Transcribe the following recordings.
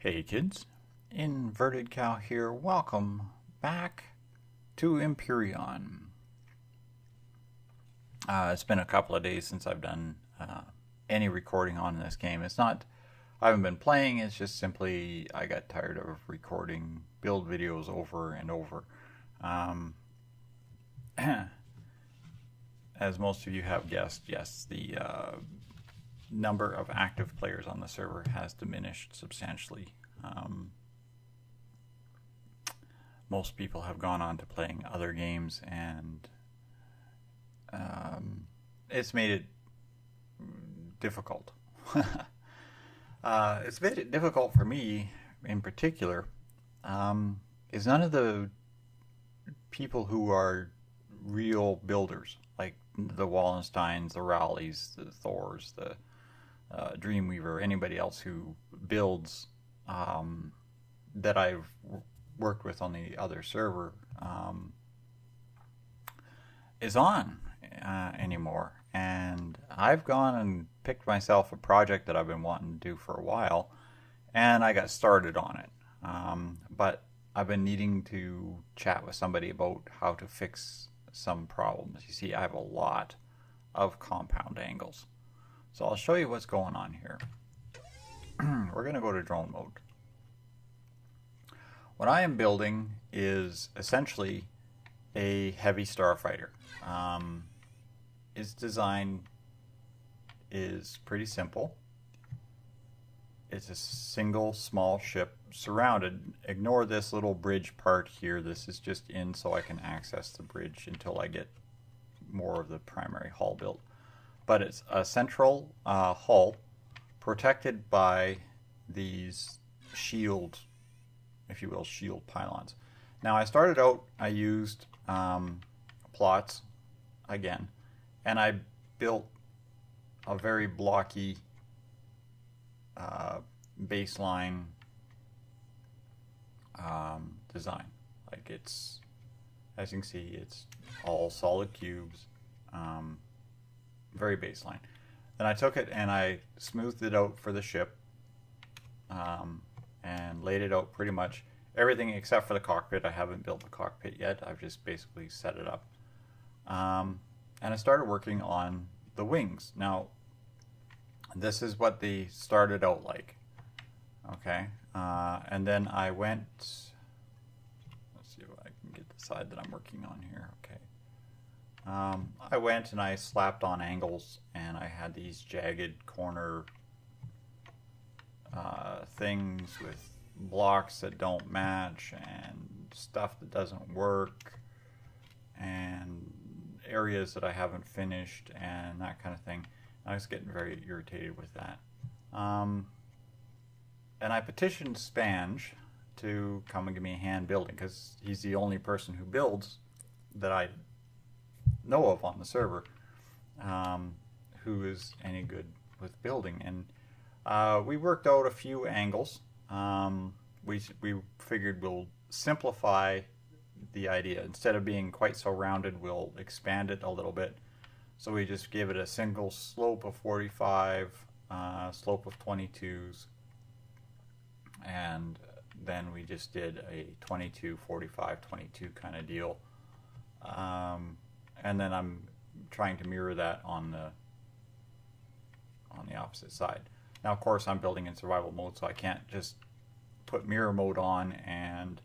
Hey kids, Inverted Cow here. Welcome back to Empyrion. It's been a couple of days since I've done any recording on this game. I haven't been playing, it's just simply I got tired of recording build videos over and over. As most of you have guessed, yes, the number of active players on the server has diminished substantially. Most people have gone on to playing other games, and it's made it difficult. It's made it difficult for me in particular, is none of the people who are real builders, like the Wallensteins, the Rowleys, the Thors, the Dreamweaver, anybody else who builds that I've worked with on the other server is on anymore. And I've gone and picked myself a project that I've been wanting to do for a while, and I got started on it. But I've been needing to chat with somebody about how to fix some problems. You see, I have a lot of compound angles. So I'll show you what's going on here. We're going to go to drone mode. What I am building is essentially a heavy starfighter. Its design is pretty simple. It's a single small ship surrounded. Ignore this little bridge part here. This is just in so I can access the bridge until I get more of the primary hull built. But it's a central hull protected by these shield, if you will, shield pylons. Now I started out, I used plots again, and I built a very blocky baseline design. Like, it's, as you can see, it's all solid cubes, very baseline. Then I took it and I smoothed it out for the ship, and laid it out pretty much everything except for the cockpit. I haven't built the cockpit yet. I've just basically set it up. And I started working on the wings. Now, this is what they started out like. Okay. And then I went, let's see if I can get the side that I'm working on here. Okay. I went and I slapped on angles, and I had these jagged corner things with blocks that don't match and stuff that doesn't work and areas that I haven't finished and that kind of thing. I was getting very irritated with that. And I petitioned Spange to come and give me a hand building, because he's the only person who builds that I know of on the server who is any good with building. And we worked out a few angles. We figured we'll simplify the idea. Instead of being quite so rounded, we'll expand it a little bit. So we just give it a single slope of 45, slope of 22s, and then we just did a 22, 45, 22 kind of deal. And then I'm trying to mirror that on the opposite side. Now, of course, I'm building in survival mode, so I can't just put mirror mode on and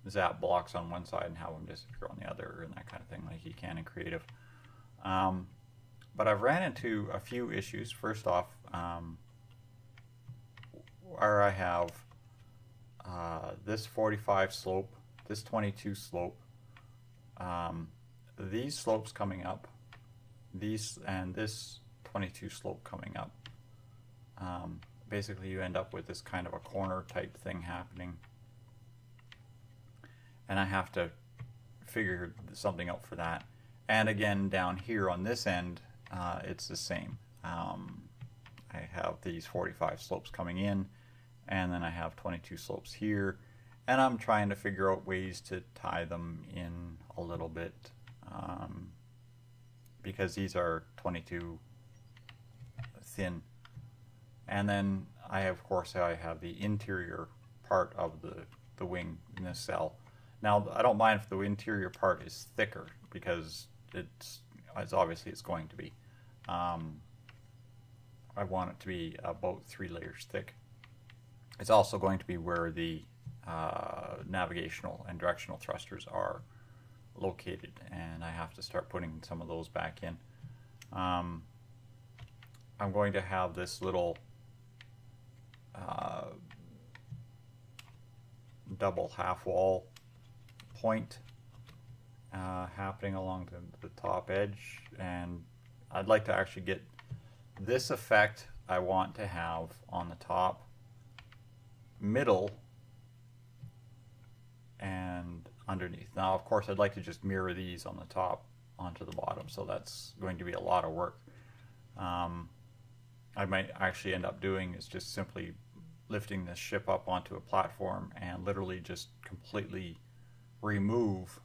zap blocks on one side and have them disappear on the other, and that kind of thing, like you can in creative. But I've ran into a few issues. First off, where I have this 45 slope, this 22 slope, these slopes coming up, these and this 22 slope coming up. Basically, you end up with this kind of a corner type thing happening, and I have to figure something out for that. And again, down here on this end, it's the same. I have these 45 slopes coming in, and then I have 22 slopes here, and I'm trying to figure out ways to tie them in a little bit, because these are 22 thin. And then I have the interior part of the wing nacelle. Now, I don't mind if the interior part is thicker, because it's obviously it's going to be. I want it to be about 3 layers thick. It's also going to be where the navigational and directional thrusters are located, and I have to start putting some of those back in. I'm going to have this little double half wall point happening along the top edge, and I'd like to actually get this effect I want to have on the top, middle, and underneath. Now, of course, I'd like to just mirror these on the top onto the bottom, so that's going to be a lot of work. I might actually end up doing is just simply lifting this ship up onto a platform and literally just completely remove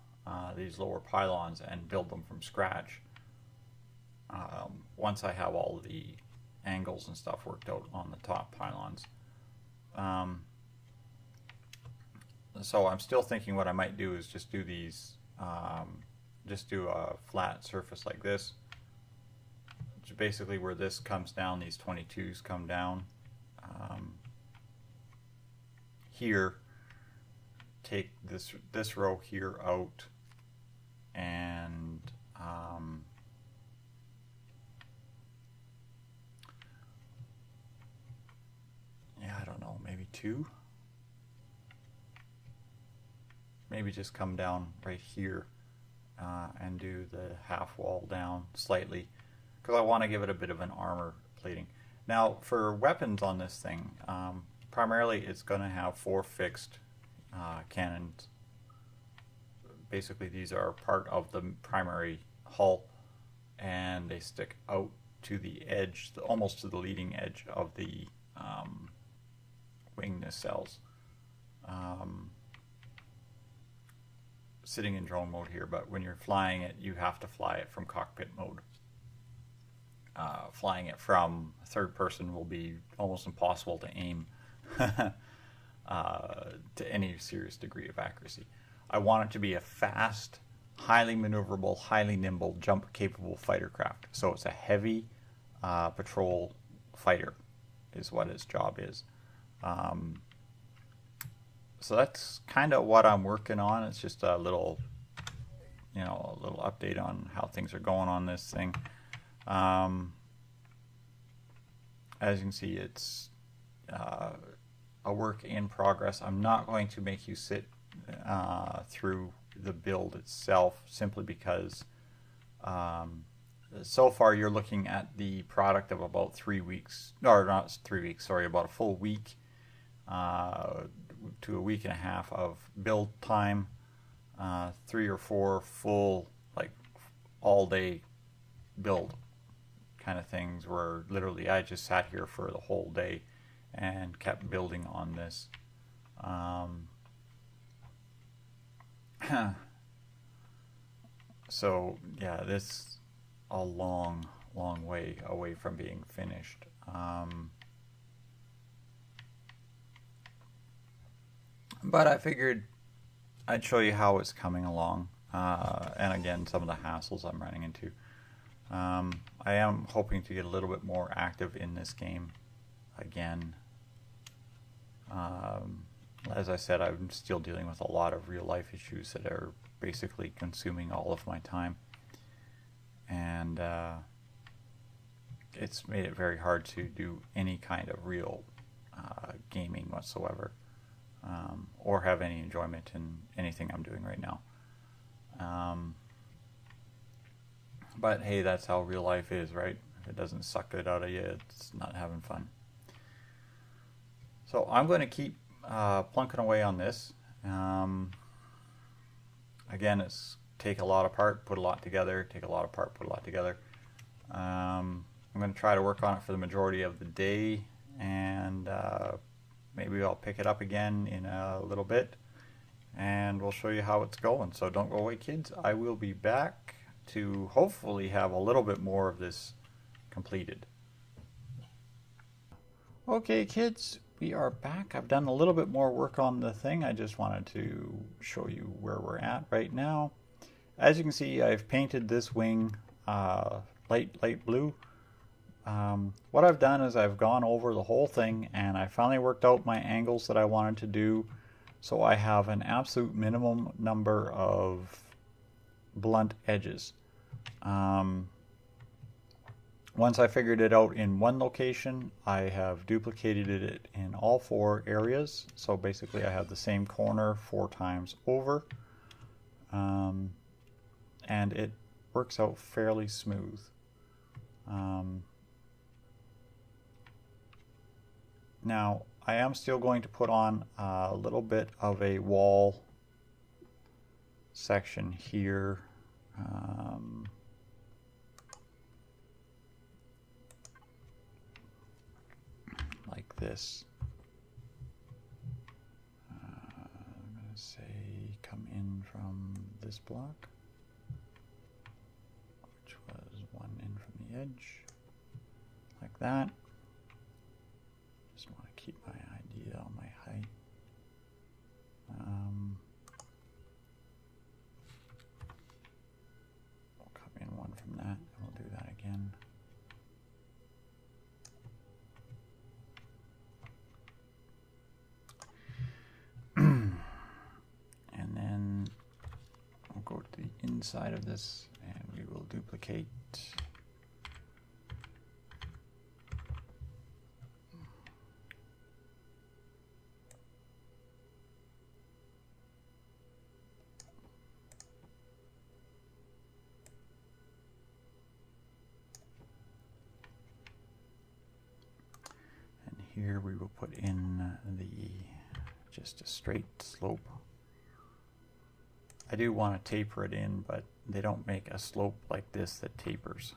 these lower pylons and build them from scratch once I have all the angles and stuff worked out on the top pylons. So I'm still thinking what I might do is just do these, just do a flat surface like this, which is basically where this comes down, these 22s come down. Here, take this row here out, and yeah, I don't know, maybe 2. Maybe just come down right here and do the half wall down slightly, because I want to give it a bit of an armor plating. Now, for weapons on this thing, primarily it's going to have 4 fixed cannons. Basically, these are part of the primary hull, and they stick out to the edge, almost to the leading edge of the wing nacelles. Sitting in drone mode here, but when you're flying it, you have to fly it from cockpit mode. Flying it from third person will be almost impossible to aim to any serious degree of accuracy. I want it to be a fast, highly maneuverable, highly nimble, jump-capable fighter craft. So it's a heavy patrol fighter is what its job is. So that's kind of what I'm working on. It's just a little, a little update on how things are going on this thing. As you can see, it's a work in progress. I'm not going to make you sit through the build itself, simply because so far you're looking at the product of about 3 weeks, or not 3 weeks, sorry, about a full week to a week and a half of build time, 3 or 4 full, like, all day build kind of things, where literally I just sat here for the whole day and kept building on this. So yeah, this a long way away from being finished. But I figured I'd show you how it's coming along, and again, some of the hassles I'm running into. I am hoping to get a little bit more active in this game again. As I said, I'm still dealing with a lot of real life issues that are basically consuming all of my time, and it's made it very hard to do any kind of real gaming whatsoever, or have any enjoyment in anything I'm doing right now. But hey, that's how real life is, right? If it doesn't suck it out of you, it's not having fun. So I'm going to keep plunking away on this. Again, it's take a lot apart, put a lot together, take a lot apart, put a lot together. I'm going to try to work on it for the majority of the day, and maybe I'll pick it up again in a little bit, and we'll show you how it's going. So don't go away, kids. I will be back to hopefully have a little bit more of this completed. Okay, kids, we are back. I've done a little bit more work on the thing. I just wanted to show you where we're at right now. As you can see, I've painted this wing light blue. What I've done is I've gone over the whole thing and I finally worked out my angles that I wanted to do. So I have an absolute minimum number of blunt edges. Once I figured it out in one location, I have duplicated it in all 4 areas. So basically I have the same corner 4 times over. And it works out fairly smooth. Now, I am still going to put on a little bit of a wall section here. Like this. I'm going to say come in from this block, which was 1 in from the edge, like that. Just want to keep my idea on my height. We'll come in 1 from that, and we'll do that again. And then we'll go to the inside of this and we will duplicate here. We will put in just a straight slope. I do want to taper it in, but they don't make a slope like this that tapers.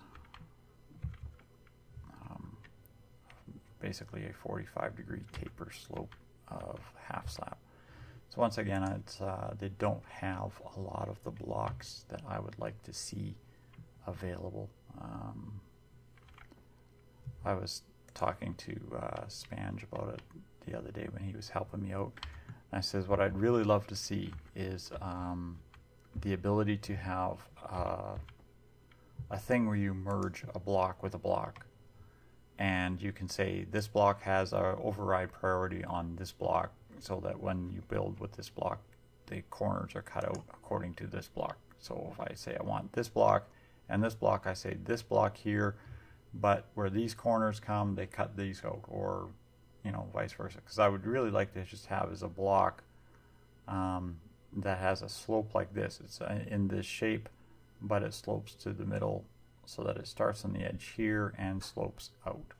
Basically a 45-degree taper slope of half slab. So once again, it's, they don't have a lot of the blocks that I would like to see available. I was talking to Spange about it the other day when he was helping me out. And I says what I'd really love to see is the ability to have a thing where you merge a block with a block, and you can say this block has a override priority on this block, so that when you build with this block, the corners are cut out according to this block. So if I say I want this block and this block, I say this block here, but where these corners come, they cut these out, or you know, vice versa. Because I would really like to just have as a block that has a slope like this. It's in this shape, but it slopes to the middle so that it starts on the edge here and slopes out.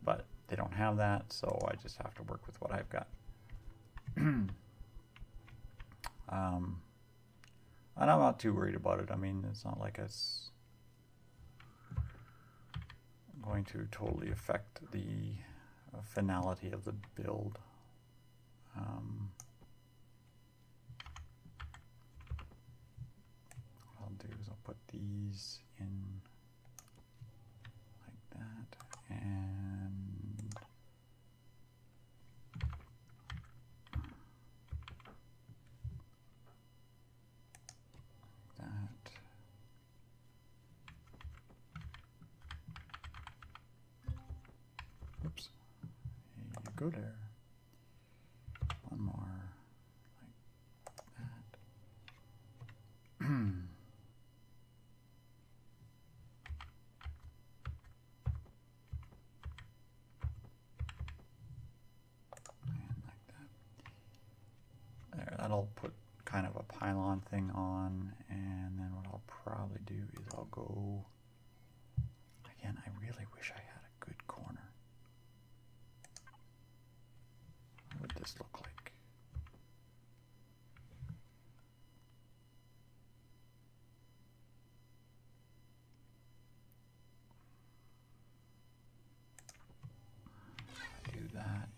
But they don't have that, so I just have to work with what I've got. And I'm not too worried about it. I mean, it's not like it's going to totally affect the finality of the build. What I'll do is I'll put these in like that, and that. Oops. There you go there. One more like that. And like that. There, that'll put kind of a pylon thing on, and then what I'll probably do is I'll go again. I really wish I had a good corner. What would this look like? Do that.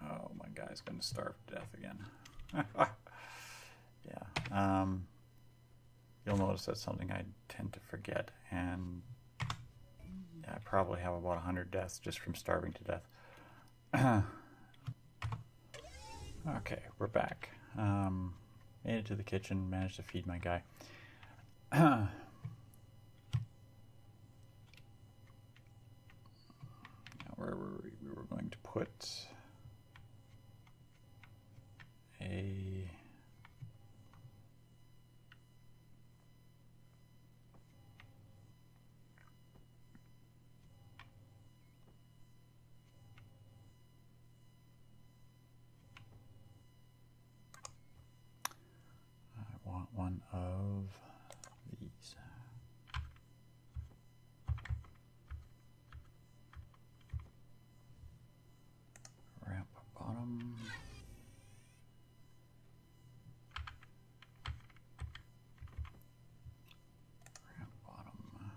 Oh, my guy's gonna starve to death again. Yeah. you'll notice that's something I tend to forget, and I probably have about 100 deaths just from starving to death. Okay, we're back. Made it to the kitchen, managed to feed my guy. Now where were we? We were going to put a... I want one of these. Ramp bottom. Ramp bottom.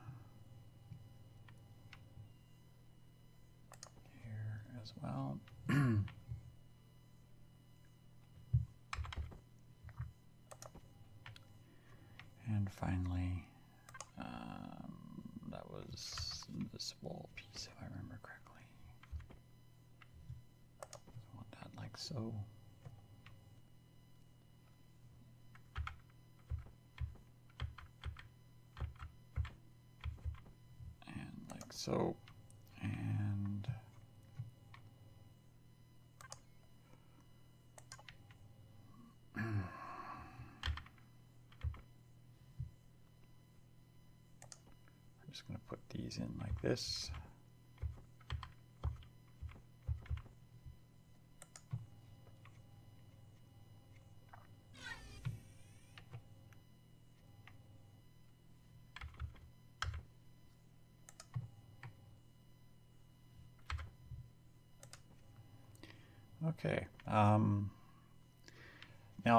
Here as well. And finally, that was this wall piece, if I remember correctly. I want that like so. And like so. And I'm just going to put these in like this. Okay. Now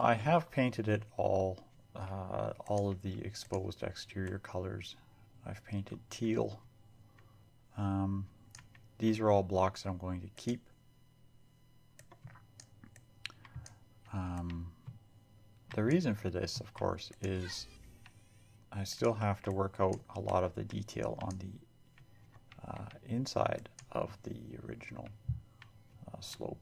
I have painted it all of the exposed exterior colors. I've painted teal. These are all blocks that I'm going to keep. The reason for this, of course, is I still have to work out a lot of the detail on the inside of the original slope.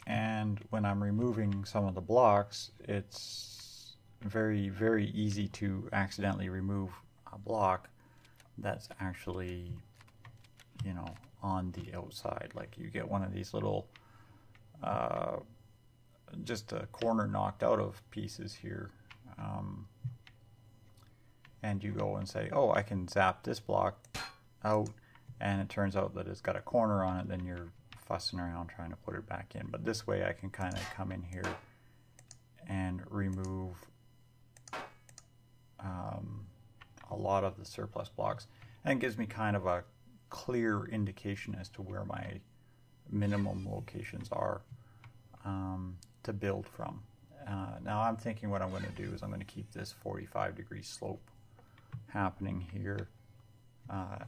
And when I'm removing some of the blocks, it's very, very easy to accidentally remove a block that's actually, you know, on the outside. Like you get one of these little, just a corner knocked out of pieces here. And you go and say, oh, I can zap this block out, and it turns out that it's got a corner on it, then you're fussing around trying to put it back in. But this way I can kind of come in here and remove a lot of the surplus blocks, and it gives me kind of a clear indication as to where my minimum locations are to build from. Now I'm thinking what I'm going to do is I'm going to keep this 45-degree slope happening here,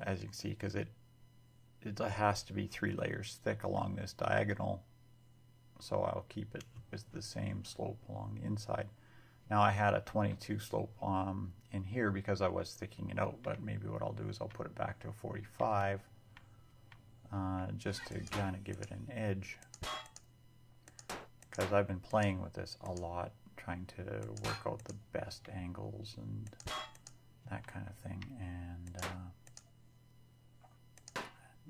as you can see, because it has to be 3 layers thick along this diagonal, so I'll keep it with the same slope along the inside. Now I had a 22 slope in here because I was thickening it out, but maybe what I'll do is I'll put it back to a 45 just to kind of give it an edge, because I've been playing with this a lot, trying to work out the best angles and that kind of thing, and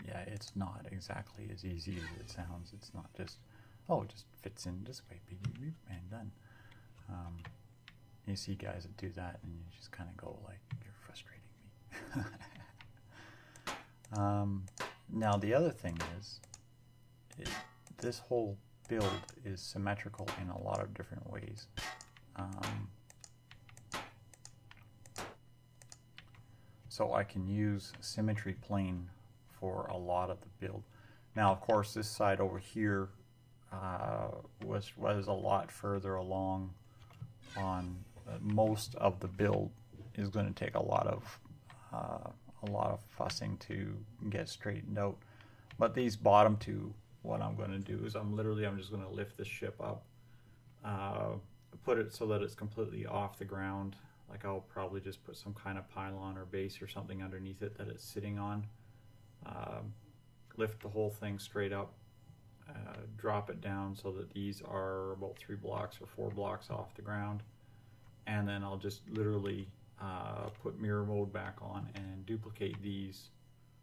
yeah, it's not exactly as easy as it sounds. It's not just, oh, it just fits in this way, and done. You see guys that do that, and you just kind of go like, you're frustrating me. Now the other thing is, this whole build is symmetrical in a lot of different ways. So I can use symmetry plane for a lot of the build. Now, of course, this side over here was a lot further along on most of the build. Is going to take a lot of fussing to get straightened out. But these bottom two, what I'm going to do is I'm just going to lift this ship up put it so that it's completely off the ground. Like I'll probably just put some kind of pylon or base or something underneath it that it's sitting on. Lift the whole thing straight up, drop it down so that these are about 3 blocks or 4 blocks off the ground, and then I'll just literally put mirror mode back on and duplicate these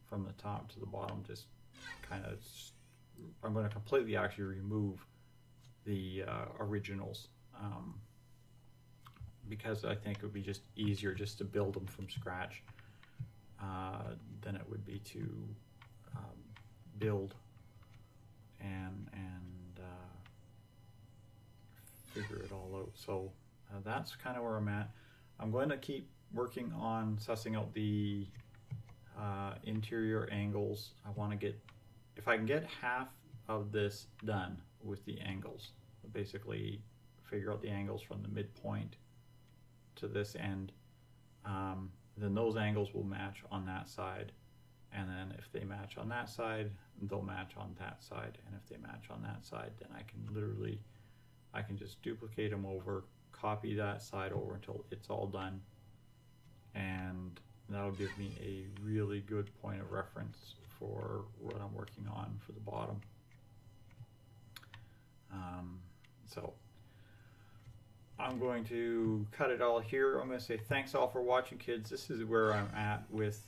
from the top to the bottom. Just kind of, I'm going to completely actually remove the originals, because I think it would be just easier just to build them from scratch than it would be to build and figure it all out. So that's kind of where I'm at. I'm going to keep working on sussing out the interior angles. I want to get, if I can get half of this done with the angles, basically figure out the angles from the midpoint to this end, then those angles will match on that side, and then if they match on that side, they'll match on that side, and if they match on that side, then I can literally, I can just duplicate them over, copy that side over until it's all done, and that'll give me a really good point of reference for what I'm working on for the bottom. So I'm going to cut it all here. I'm going to say thanks all for watching, kids. This is where I'm at with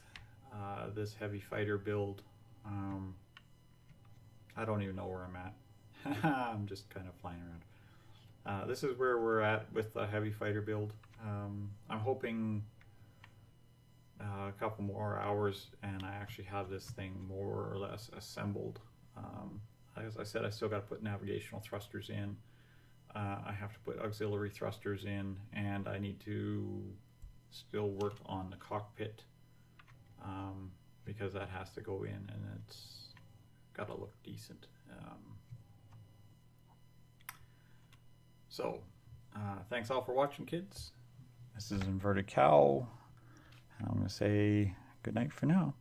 this heavy fighter build. I don't even know where I'm at. I'm just kind of flying around. This is where we're at with the heavy fighter build. I'm hoping a couple more hours and I actually have this thing more or less assembled. As I said, I still got to put navigational thrusters in. I have to put auxiliary thrusters in, and I need to still work on the cockpit because that has to go in and it's got to look decent. So thanks all for watching, kids. This is Inverted Cow, and I'm going to say good night for now.